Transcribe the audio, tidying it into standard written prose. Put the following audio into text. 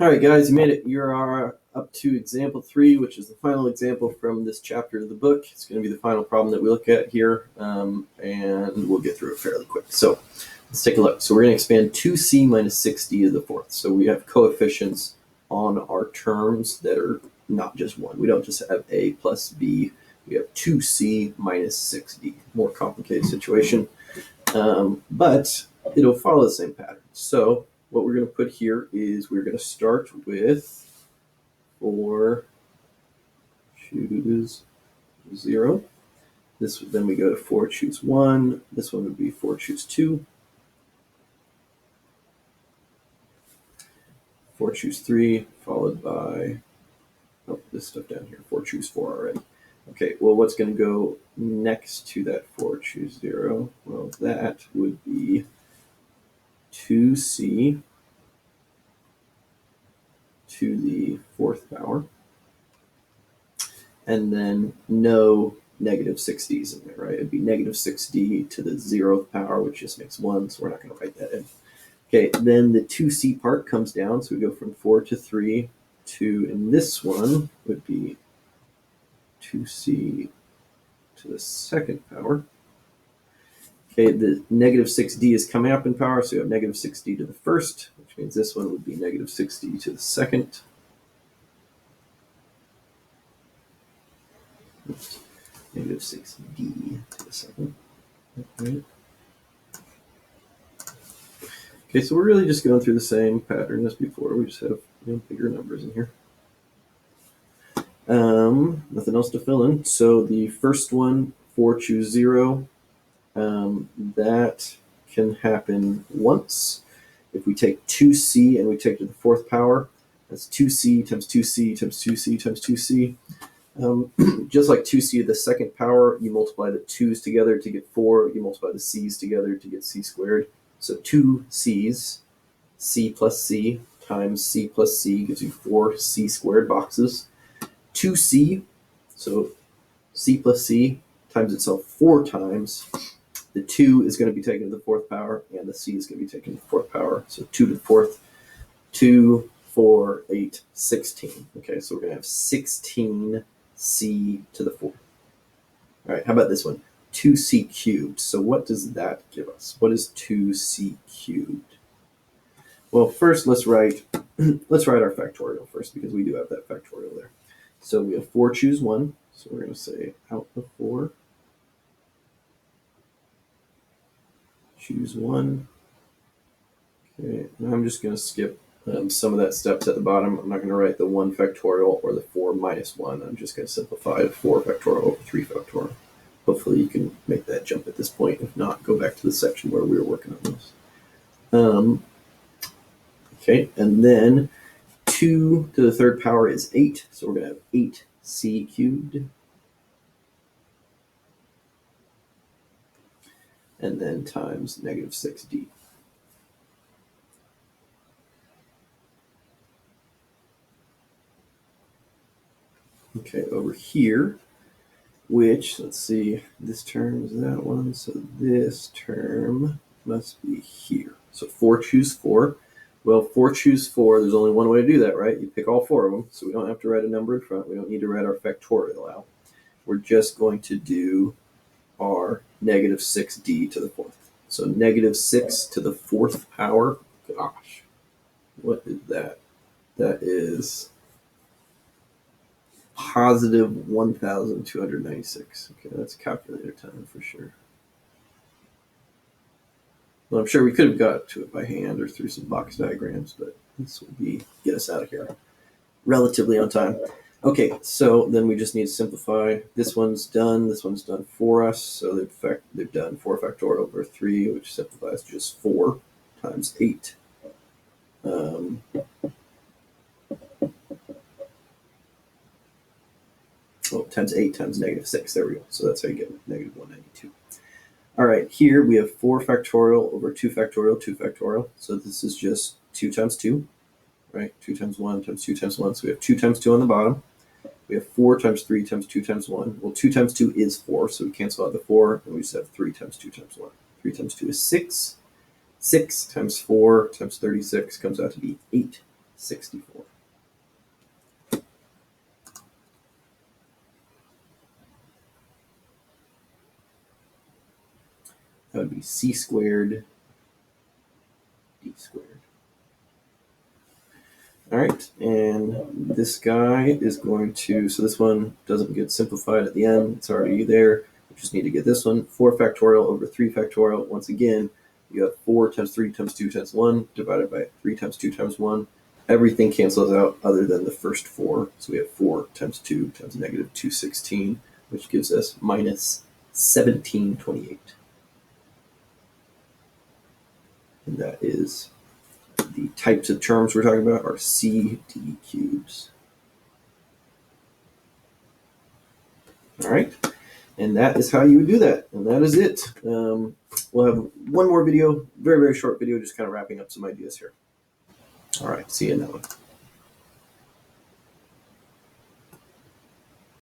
All right, guys, you made it. You are up to example 3, which is the final example from this chapter of the book. It's going to be the final problem that we look at here, and we'll get through it fairly quick. So let's take a look. So we're going to expand 2c minus 6d to the fourth. So we have coefficients on our terms that are not just 1. We don't just have a plus b. We have 2c minus 6d. More complicated situation, but it'll follow the same pattern. So what we're going to put here is we're going to start with 4 choose 0. Then we go to 4 choose 1. This one would be 4 choose 2. 4 choose 3, followed by this stuff down here. 4 choose 4 already. Okay, well, what's going to go next to that 4 choose 0? Well, that would be 2c to the fourth power, and then no negative 6d's in there, right? It'd be negative 6d to the 0th power, which just makes 1, so we're not going to write that in. Okay, then the 2c part comes down, so we go from 4 to 3 to, in this one, would be 2c to the second power. Okay, the negative 6d is coming up in power, so we have negative 6d to the first, which means this one would be negative 6d to the second. Oops. Negative 6d to the second. Okay. Okay, so we're really just going through the same pattern as before. We just have bigger numbers in here. Nothing else to fill in. So the first one, 4 choose 0, that can happen once. If we take 2c and we take it to the fourth power, that's 2c times 2c times 2c times 2c. Just like 2c to the second power, you multiply the 2's together to get 4. You multiply the c's together to get c squared. So 2 c's, c plus c, times c plus c gives you 4 c squared boxes. 2c, so c plus c times itself 4 times. The 2 is going to be taken to the fourth power, and the c is going to be taken to the fourth power. So 2 to the fourth, 2, 4, 8, 16. Okay, so we're going to have 16 c to the fourth. All right, how about this one? 2c cubed. So what does that give us? What is 2c cubed? Well, first let's write our factorial first, because we do have that factorial there. So we have 4 choose 1. So we're going to say out of 4, choose 1. Okay, and I'm just going to skip some of that steps at the bottom. I'm not going to write the 1 factorial or the 4 minus 1. I'm just going to simplify to 4 factorial over 3 factorial. Hopefully you can make that jump at this point. If not, go back to the section where we were working on this. Okay, and then 2 to the third power is 8. So we're going to have 8c cubed. And then times negative 6d. Okay, over here, which, let's see, this term is that one, so this term must be here. So 4 choose 4. Well, 4 choose 4, there's only one way to do that, right? You pick all 4 of them, so we don't have to write a number in front. We don't need to write our factorial out. We're just going to do our negative 6d to the fourth. So negative 6 to the fourth power, gosh, what is that? That is positive 1,296. Okay, that's calculator time for sure. Well, I'm sure we could have got to it by hand or through some box diagrams, but this will get us out of here relatively on time. Okay, so then we just need to simplify. This one's done. This one's done for us. So they've done 4 factorial over 3, which simplifies to just 4 times 8. Times 8 times negative 6. There we go. So that's how you get negative 192. All right, here we have 4 factorial over 2 factorial, 2 factorial. So this is just 2 times 2, right? 2 times 1 times 2 times 1. So we have 2 times 2 on the bottom. We have 4 times 3 times 2 times 1. Well, 2 times 2 is 4, so we cancel out the 4, and we just have 3 times 2 times 1. 3 times 2 is 6. 6 times 4 times 36 comes out to be 8 64. That would be c squared d squared. All right, and this guy is going to, so this one doesn't get simplified at the end. It's already there. We just need to get this one. 4 factorial over 3 factorial. Once again, you have 4 times 3 times 2 times 1 divided by 3 times 2 times 1. Everything cancels out other than the first 4. So we have 4 times 2 times negative 216, which gives us minus 1728. And that is the types of terms we're talking about are C, D cubes. All right, and that is how you would do that, and that is it. We'll have one more video, very, very short video, just kind of wrapping up some ideas here. All right, see you in that one.